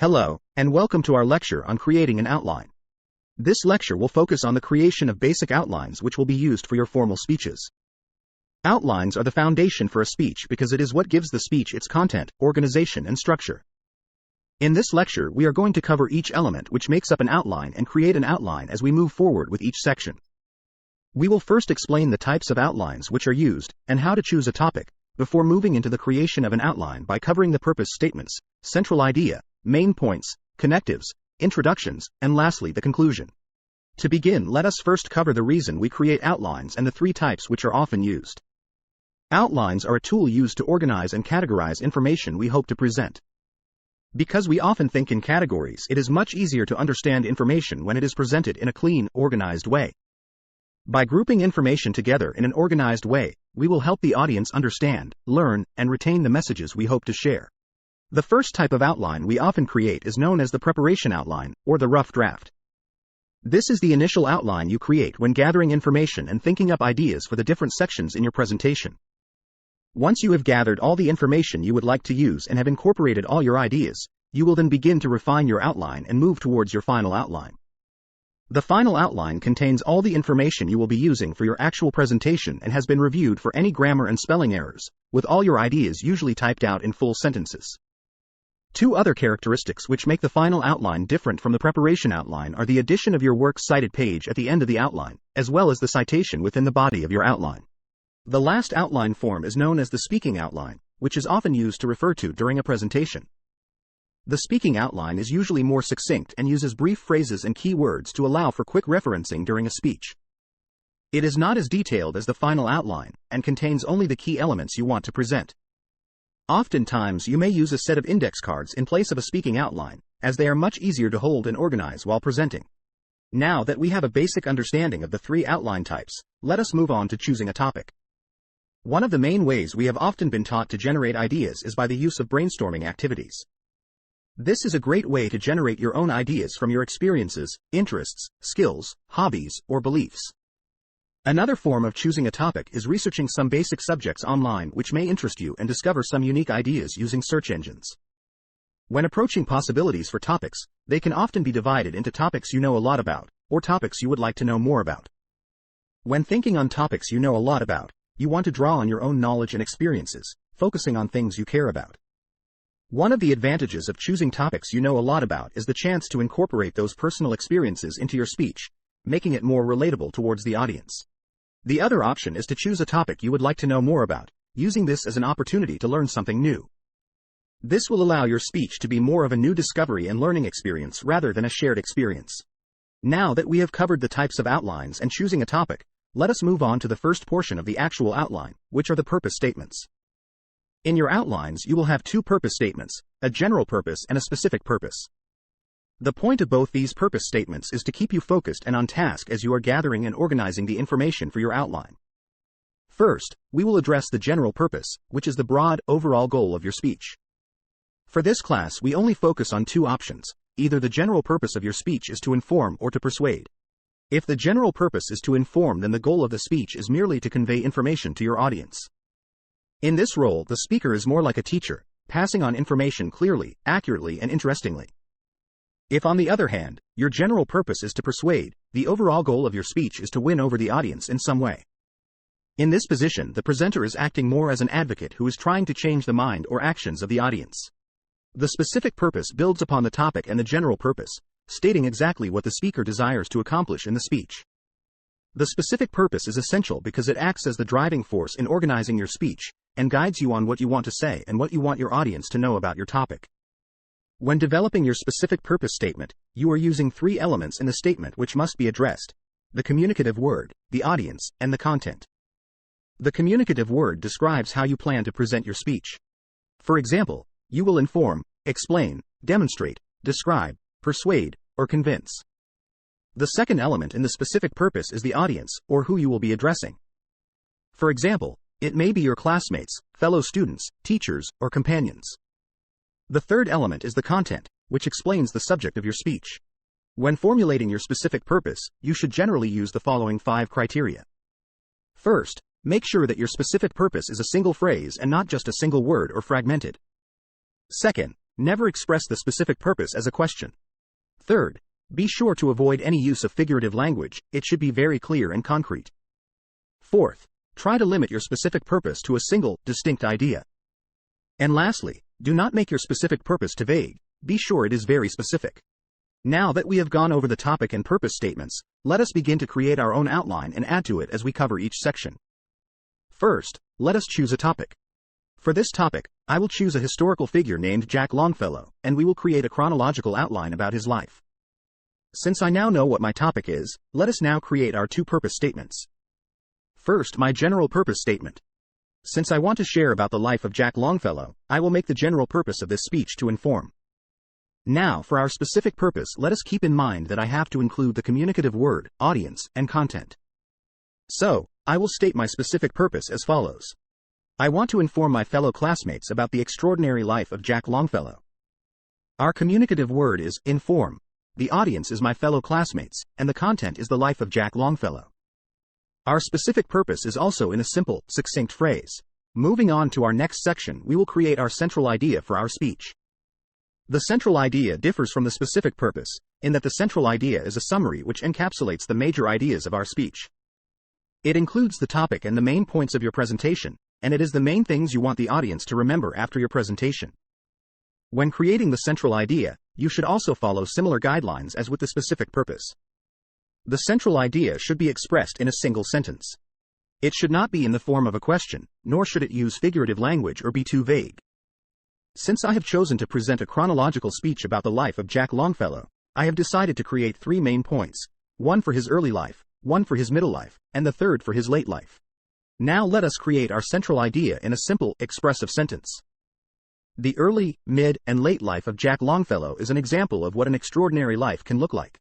Hello, and welcome to our lecture on creating an outline. This lecture will focus on the creation of basic outlines which will be used for your formal speeches. Outlines are the foundation for a speech because it is what gives the speech its content, organization, and structure. In this lecture, we are going to cover each element which makes up an outline and create an outline as we move forward with each section. We will first explain the types of outlines which are used and how to choose a topic, before moving into the creation of an outline by covering the purpose statements, central idea, main points, connectives, introductions, and lastly the conclusion. To begin, let us first cover the reason we create outlines and the three types which are often used. Outlines are a tool used to organize and categorize information we hope to present. Because we often think in categories, it is much easier to understand information when it is presented in a clean, organized way. By grouping information together in an organized way, we will help the audience understand, learn, and retain the messages we hope to share. The first type of outline we often create is known as the preparation outline, or the rough draft. This is the initial outline you create when gathering information and thinking up ideas for the different sections in your presentation. Once you have gathered all the information you would like to use and have incorporated all your ideas, you will then begin to refine your outline and move towards your final outline. The final outline contains all the information you will be using for your actual presentation and has been reviewed for any grammar and spelling errors, with all your ideas usually typed out in full sentences. Two other characteristics which make the final outline different from the preparation outline are the addition of your works cited page at the end of the outline, as well as the citation within the body of your outline. The last outline form is known as the speaking outline, which is often used to refer to during a presentation. The speaking outline is usually more succinct and uses brief phrases and key words to allow for quick referencing during a speech. It is not as detailed as the final outline, and contains only the key elements you want to present. Oftentimes you may use a set of index cards in place of a speaking outline, as they are much easier to hold and organize while presenting. Now that we have a basic understanding of the three outline types, let us move on to choosing a topic. One of the main ways we have often been taught to generate ideas is by the use of brainstorming activities. This is a great way to generate your own ideas from your experiences, interests, skills, hobbies, or beliefs. Another form of choosing a topic is researching some basic subjects online which may interest you and discover some unique ideas using search engines. When approaching possibilities for topics, they can often be divided into topics you know a lot about, or topics you would like to know more about. When thinking on topics you know a lot about, you want to draw on your own knowledge and experiences, focusing on things you care about. One of the advantages of choosing topics you know a lot about is the chance to incorporate those personal experiences into your speech, making it more relatable towards the audience. The other option is to choose a topic you would like to know more about, using this as an opportunity to learn something new. This will allow your speech to be more of a new discovery and learning experience rather than a shared experience. Now that we have covered the types of outlines and choosing a topic, let us move on to the first portion of the actual outline, which are the purpose statements. In your outlines, you will have two purpose statements, a general purpose and a specific purpose. The point of both these purpose statements is to keep you focused and on task as you are gathering and organizing the information for your outline. First, we will address the general purpose, which is the broad, overall goal of your speech. For this class, we only focus on two options. Either the general purpose of your speech is to inform or to persuade. If the general purpose is to inform, then the goal of the speech is merely to convey information to your audience. In this role, the speaker is more like a teacher, passing on information clearly, accurately, and interestingly. If, on the other hand, your general purpose is to persuade, the overall goal of your speech is to win over the audience in some way. In this position, the presenter is acting more as an advocate who is trying to change the mind or actions of the audience. The specific purpose builds upon the topic and the general purpose, stating exactly what the speaker desires to accomplish in the speech. The specific purpose is essential because it acts as the driving force in organizing your speech, and guides you on what you want to say and what you want your audience to know about your topic. When developing your specific purpose statement, you are using three elements in the statement which must be addressed: the communicative word, the audience, and the content. The communicative word describes how you plan to present your speech. For example, you will inform, explain, demonstrate, describe, persuade, or convince. The second element in the specific purpose is the audience, or who you will be addressing. For example, it may be your classmates, fellow students, teachers, or companions. The third element is the content, which explains the subject of your speech. When formulating your specific purpose, you should generally use the following 5 criteria. First, make sure that your specific purpose is a single phrase and not just a single word or fragmented. Second, Never express the specific purpose as a question. Third, be sure to avoid any use of figurative language, it should be very clear and concrete. Fourth, try to limit your specific purpose to a single, distinct idea. And lastly, do not make your specific purpose too vague, be sure it is very specific. Now that we have gone over the topic and purpose statements, let us begin to create our own outline and add to it as we cover each section. First, let us choose a topic. For this topic, I will choose a historical figure named Jack Longfellow, and we will create a chronological outline about his life. Since I now know what my topic is, let us now create our two purpose statements. First, my general purpose statement. Since I want to share about the life of Jack Longfellow, I will make the general purpose of this speech to inform. Now, for our specific purpose, let us keep in mind that I have to include the communicative word, audience, and content. So, I will state my specific purpose as follows. I want to inform my fellow classmates about the extraordinary life of Jack Longfellow. Our communicative word is inform. The audience is my fellow classmates, and the content is the life of Jack Longfellow. Our specific purpose is also in a simple, succinct phrase. Moving on to our next section, we will create our central idea for our speech. The central idea differs from the specific purpose, in that the central idea is a summary which encapsulates the major ideas of our speech. It includes the topic and the main points of your presentation, and it is the main things you want the audience to remember after your presentation. When creating the central idea, you should also follow similar guidelines as with the specific purpose. The central idea should be expressed in a single sentence. It should not be in the form of a question, nor should it use figurative language or be too vague. Since I have chosen to present a chronological speech about the life of Jack Longfellow, I have decided to create three main points, one for his early life, one for his middle life, and the third for his late life. Now let us create our central idea in a simple, expressive sentence. The early, mid, and late life of Jack Longfellow is an example of what an extraordinary life can look like.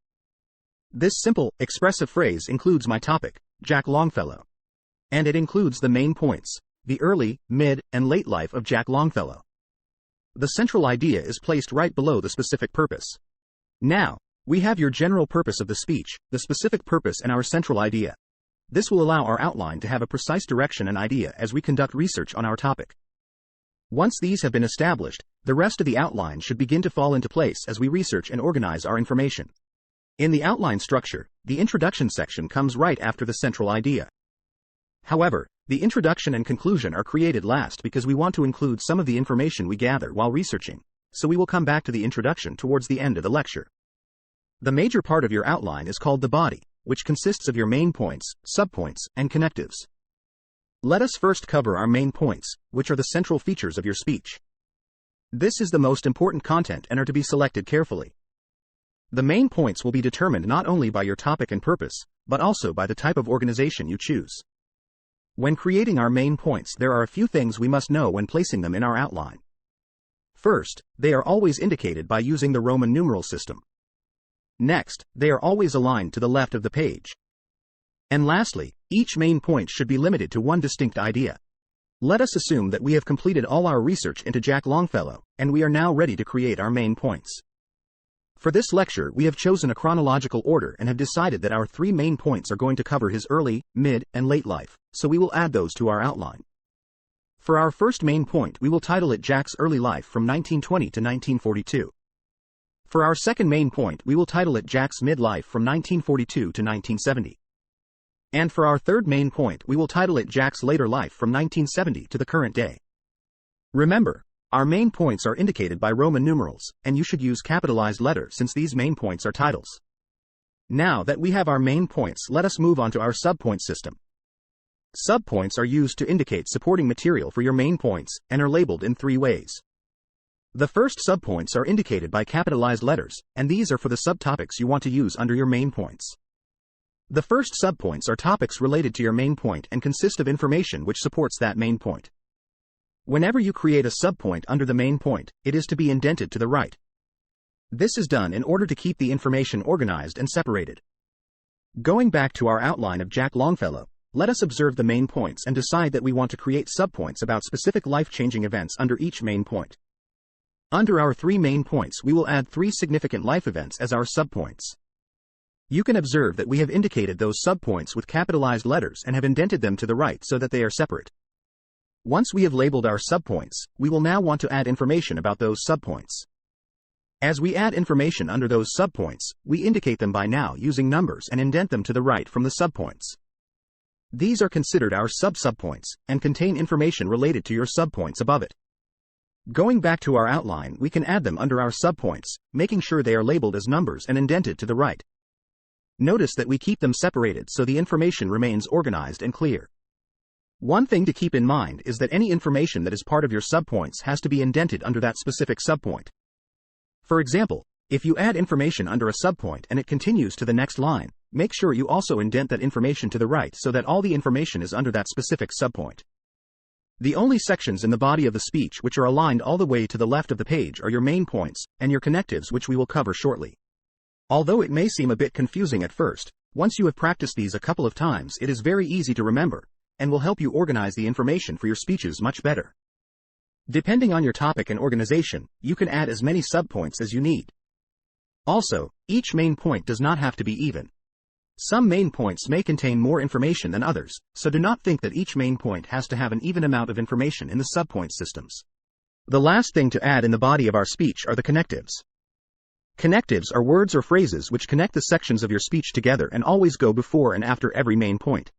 This simple, expressive phrase includes my topic, Jack Longfellow. And it includes the main points, the early, mid, and late life of Jack Longfellow. The central idea is placed right below the specific purpose. Now, we have your general purpose of the speech, the specific purpose, and our central idea. This will allow our outline to have a precise direction and idea as we conduct research on our topic. Once these have been established, the rest of the outline should begin to fall into place as we research and organize our information. In the outline structure, the introduction section comes right after the central idea. However, the introduction and conclusion are created last because we want to include some of the information we gather while researching, so we will come back to the introduction towards the end of the lecture. The major part of your outline is called the body, which consists of your main points, subpoints, and connectives. Let us first cover our main points, which are the central features of your speech. This is the most important content and are to be selected carefully. The main points will be determined not only by your topic and purpose, but also by the type of organization you choose. When creating our main points, there are a few things we must know when placing them in our outline. First, they are always indicated by using the Roman numeral system. Next, they are always aligned to the left of the page. And lastly, each main point should be limited to one distinct idea. Let us assume that we have completed all our research into Jack Longfellow, and we are now ready to create our main points. For this lecture, we have chosen a chronological order and have decided that our three main points are going to cover his early, mid, and late life, so we will add those to our outline. For our first main point, we will title it Jack's Early Life from 1920 to 1942. For our second main point, we will title it Jack's Midlife from 1942 to 1970. And for our third main point, we will title it Jack's Later Life from 1970 to the current day. Remember, our main points are indicated by Roman numerals, and you should use capitalized letters since these main points are titles. Now that we have our main points, let us move on to our subpoint system. Subpoints are used to indicate supporting material for your main points, and are labeled in three ways. The first subpoints are indicated by capitalized letters, and these are for the subtopics you want to use under your main points. The first subpoints are topics related to your main point and consist of information which supports that main point. Whenever you create a subpoint under the main point, it is to be indented to the right. This is done in order to keep the information organized and separated. Going back to our outline of Jack Longfellow, let us observe the main points and decide that we want to create subpoints about specific life-changing events under each main point. Under our 3 main points, we will add 3 significant life events as our subpoints. You can observe that we have indicated those subpoints with capitalized letters and have indented them to the right so that they are separate. Once we have labeled our subpoints, we will now want to add information about those subpoints. As we add information under those subpoints, we indicate them by now using numbers and indent them to the right from the subpoints. These are considered our subpoints and contain information related to your subpoints above it. Going back to our outline, we can add them under our subpoints, making sure they are labeled as numbers and indented to the right. Notice that we keep them separated so the information remains organized and clear. One thing to keep in mind is that any information that is part of your subpoints has to be indented under that specific subpoint. For example, if you add information under a subpoint and it continues to the next line, make sure you also indent that information to the right so that all the information is under that specific subpoint. The only sections in the body of the speech which are aligned all the way to the left of the page are your main points and your connectives, which we will cover shortly. Although it may seem a bit confusing at first, once you have practiced these a couple of times, it is very easy to remember and will help you organize the information for your speeches much better. Depending on your topic and organization, you can add as many subpoints as you need. Also, each main point does not have to be even. Some main points may contain more information than others, so do not think that each main point has to have an even amount of information in the subpoint systems. The last thing to add in the body of our speech are the connectives. Connectives are words or phrases which connect the sections of your speech together and always go before and after every main point.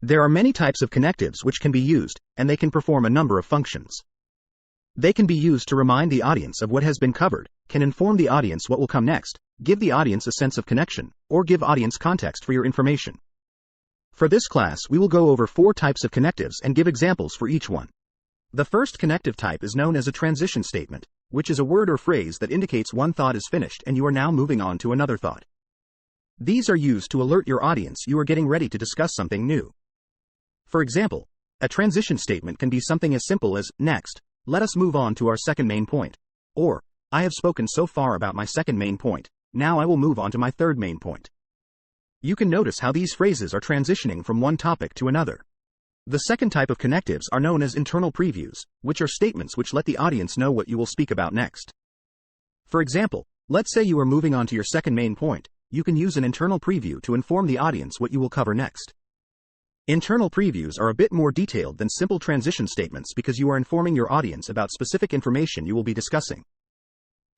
There are many types of connectives which can be used, and they can perform a number of functions. They can be used to remind the audience of what has been covered, can inform the audience what will come next, give the audience a sense of connection, or give audience context for your information. For this class, we will go over 4 types of connectives and give examples for each one. The first connective type is known as a transition statement, which is a word or phrase that indicates one thought is finished and you are now moving on to another thought. These are used to alert your audience you are getting ready to discuss something new. For example, a transition statement can be something as simple as, "Next, let us move on to our second main point," or, "I have spoken so far about my second main point, now I will move on to my third main point." You can notice how these phrases are transitioning from one topic to another. The second type of connectives are known as internal previews, which are statements which let the audience know what you will speak about next. For example, let's say you are moving on to your second main point, you can use an internal preview to inform the audience what you will cover next. Internal previews are a bit more detailed than simple transition statements because you are informing your audience about specific information you will be discussing.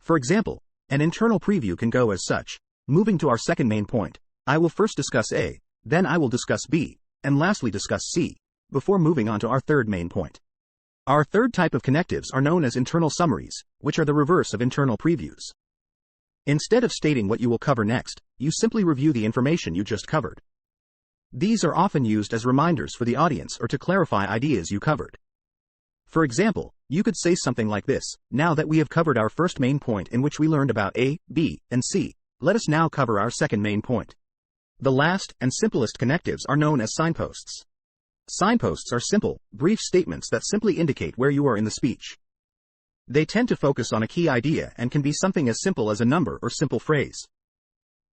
For example, an internal preview can go as such: moving to our second main point, I will first discuss A, then I will discuss B, and lastly discuss C, before moving on to our third main point. Our third type of connectives are known as internal summaries, which are the reverse of internal previews. Instead of stating what you will cover next, you simply review the information you just covered. These are often used as reminders for the audience or to clarify ideas you covered. For example, you could say something like this: "Now that we have covered our first main point in which we learned about A, B, and C, let us now cover our second main point." The last and simplest connectives are known as signposts. Signposts are simple, brief statements that simply indicate where you are in the speech. They tend to focus on a key idea and can be something as simple as a number or simple phrase.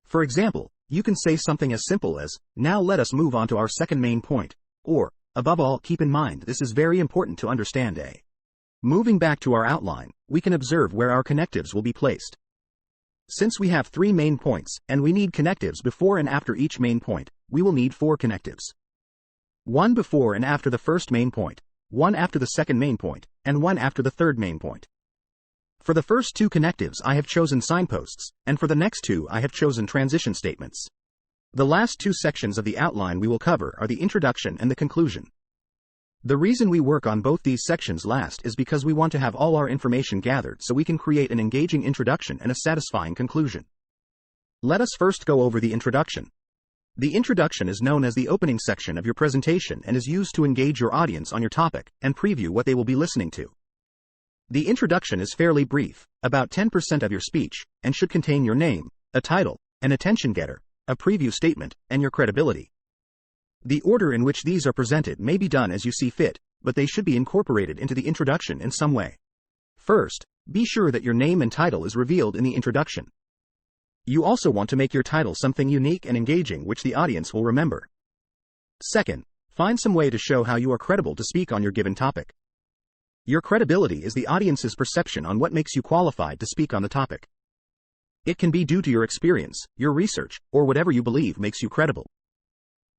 For example, you can say something as simple as, "Now let us move on to our second main point," or, "Above all, keep in mind this is very important to understand A." Moving back to our outline, we can observe where our connectives will be placed. Since we have 3 main points, and we need connectives before and after each main point, we will need 4 connectives. 1 before and after the first main point, 1 after the second main point, and 1 after the third main point. For the first 2 connectives I have chosen signposts, and for the next 2 I have chosen transition statements. The last 2 sections of the outline we will cover are the introduction and the conclusion. The reason we work on both these sections last is because we want to have all our information gathered so we can create an engaging introduction and a satisfying conclusion. Let us first go over the introduction. The introduction is known as the opening section of your presentation and is used to engage your audience on your topic and preview what they will be listening to. The introduction is fairly brief, about 10% of your speech, and should contain your name, a title, an attention getter, a preview statement, and your credibility. The order in which these are presented may be done as you see fit, but they should be incorporated into the introduction in some way. First, be sure that your name and title is revealed in the introduction. You also want to make your title something unique and engaging which the audience will remember. Second, find some way to show how you are credible to speak on your given topic. Your credibility is the audience's perception on what makes you qualified to speak on the topic. It can be due to your experience, your research, or whatever you believe makes you credible.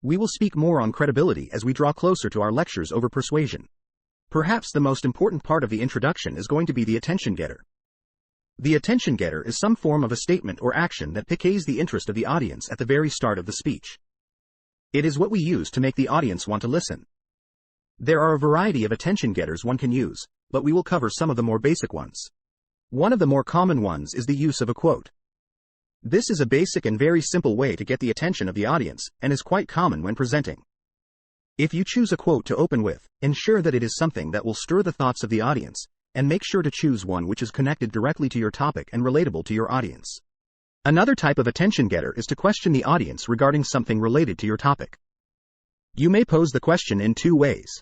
We will speak more on credibility as we draw closer to our lectures over persuasion. Perhaps the most important part of the introduction is going to be the attention getter. The attention getter is some form of a statement or action that piques the interest of the audience at the very start of the speech. It is what we use to make the audience want to listen. There are a variety of attention getters one can use, but we will cover some of the more basic ones. One of the more common ones is the use of a quote. This is a basic and very simple way to get the attention of the audience, and is quite common when presenting. If you choose a quote to open with, ensure that it is something that will stir the thoughts of the audience, and make sure to choose one which is connected directly to your topic and relatable to your audience. Another type of attention getter is to question the audience regarding something related to your topic. You may pose the question in two ways.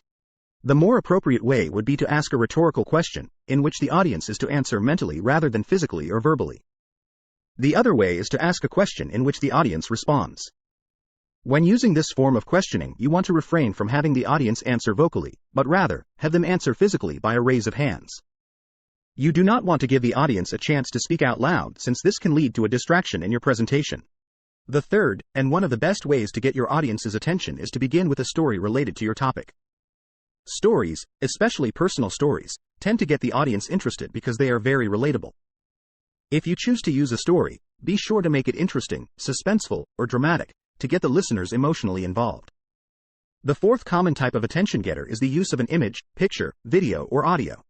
The more appropriate way would be to ask a rhetorical question, in which the audience is to answer mentally rather than physically or verbally. The other way is to ask a question in which the audience responds. When using this form of questioning, you want to refrain from having the audience answer vocally, but rather, have them answer physically by a raise of hands. You do not want to give the audience a chance to speak out loud, since this can lead to a distraction in your presentation. The third, and one of the best ways to get your audience's attention, is to begin with a story related to your topic. Stories, especially personal stories, tend to get the audience interested because they are very relatable. If you choose to use a story, be sure to make it interesting, suspenseful, or dramatic, to get the listeners emotionally involved. The fourth common type of attention getter is the use of an image, picture, video, or audio.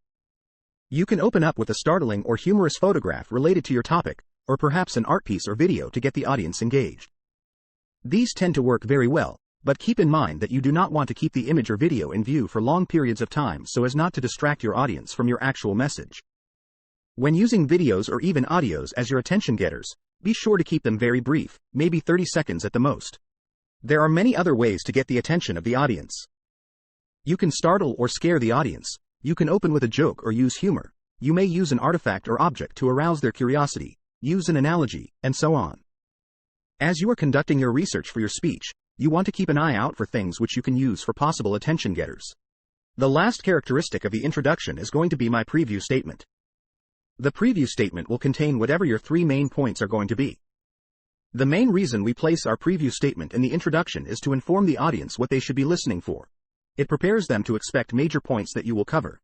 You can open up with a startling or humorous photograph related to your topic, or perhaps an art piece or video to get the audience engaged. These tend to work very well, but keep in mind that you do not want to keep the image or video in view for long periods of time so as not to distract your audience from your actual message. When using videos or even audios as your attention getters, be sure to keep them very brief, maybe 30 seconds at the most. There are many other ways to get the attention of the audience. You can startle or scare the audience. You can open with a joke or use humor. You may use an artifact or object to arouse their curiosity, use an analogy, and so on. As you are conducting your research for your speech, you want to keep an eye out for things which you can use for possible attention getters. The last characteristic of the introduction is going to be my preview statement. The preview statement will contain whatever your three main points are going to be. The main reason we place our preview statement in the introduction is to inform the audience what they should be listening for. It prepares them to expect major points that you will cover.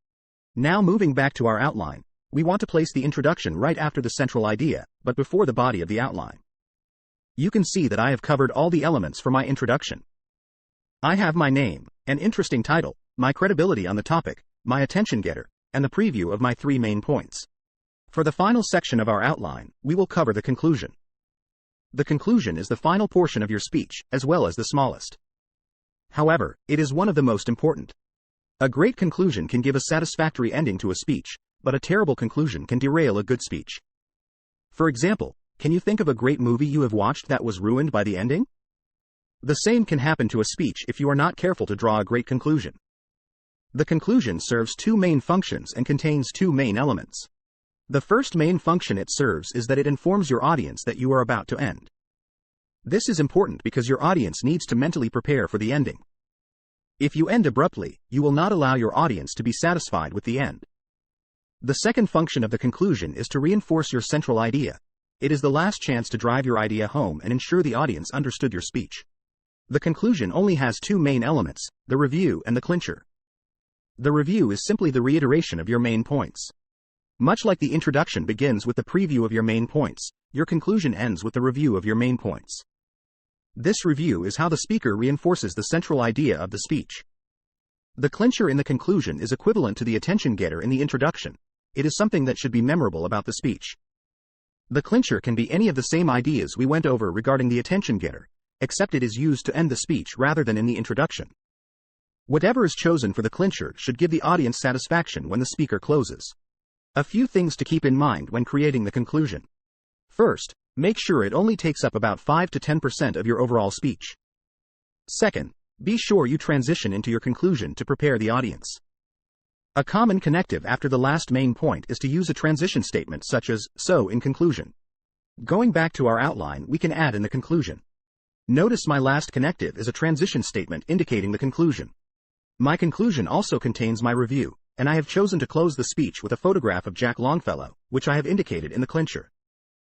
Now moving back to our outline, we want to place the introduction right after the central idea, but before the body of the outline. You can see that I have covered all the elements for my introduction. I have my name, an interesting title, my credibility on the topic, my attention getter, and the preview of my three main points. For the final section of our outline, we will cover the conclusion. The conclusion is the final portion of your speech, as well as the smallest. However, it is one of the most important. A great conclusion can give a satisfactory ending to a speech, but a terrible conclusion can derail a good speech. For example, can you think of a great movie you have watched that was ruined by the ending? The same can happen to a speech if you are not careful to draw a great conclusion. The conclusion serves two main functions and contains two main elements. The first main function it serves is that it informs your audience that you are about to end. This is important because your audience needs to mentally prepare for the ending. If you end abruptly, you will not allow your audience to be satisfied with the end. The second function of the conclusion is to reinforce your central idea. It is the last chance to drive your idea home and ensure the audience understood your speech. The conclusion only has two main elements, the review and the clincher. The review is simply the reiteration of your main points. Much like the introduction begins with the preview of your main points, your conclusion ends with the review of your main points. This review is how the speaker reinforces the central idea of the speech. The clincher in the conclusion is equivalent to the attention getter in the introduction. It is something that should be memorable about the speech. The clincher can be any of the same ideas we went over regarding the attention getter, except it is used to end the speech rather than in the introduction. Whatever is chosen for the clincher should give the audience satisfaction when the speaker closes. A few things to keep in mind when creating the conclusion. First, make sure it only takes up about 5 to 10% of your overall speech. Second, be sure you transition into your conclusion to prepare the audience. A common connective after the last main point is to use a transition statement such as, "so in conclusion." Going back to our outline, we can add in the conclusion. Notice my last connective is a transition statement indicating the conclusion. My conclusion also contains my review, and I have chosen to close the speech with a photograph of Jack Longfellow, which I have indicated in the clincher.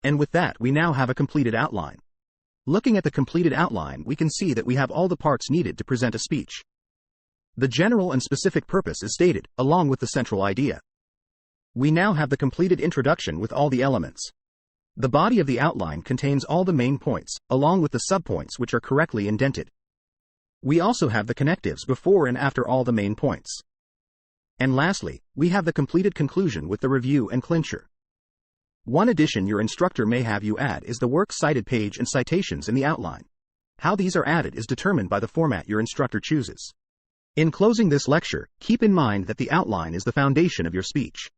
And with that, we now have a completed outline. Looking at the completed outline, we can see that we have all the parts needed to present a speech. The general and specific purpose is stated, along with the central idea. We now have the completed introduction with all the elements. The body of the outline contains all the main points, along with the subpoints which are correctly indented. We also have the connectives before and after all the main points. And lastly, we have the completed conclusion with the review and clincher. One addition your instructor may have you add is the works cited page and citations in the outline. How these are added is determined by the format your instructor chooses. In closing this lecture, keep in mind that the outline is the foundation of your speech.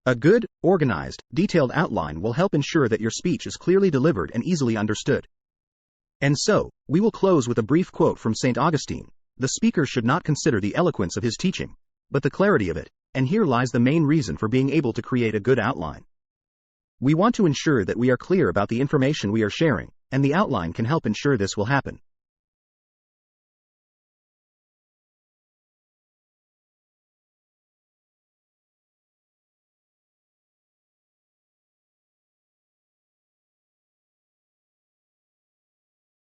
A good, organized, detailed outline will help ensure that your speech is clearly delivered and easily understood. And so, we will close with a brief quote from St. Augustine: "The speaker should not consider the eloquence of his teaching, but the clarity of it, and here lies the main reason for being able to create a good outline." We want to ensure that we are clear about the information we are sharing, and the outline can help ensure this will happen.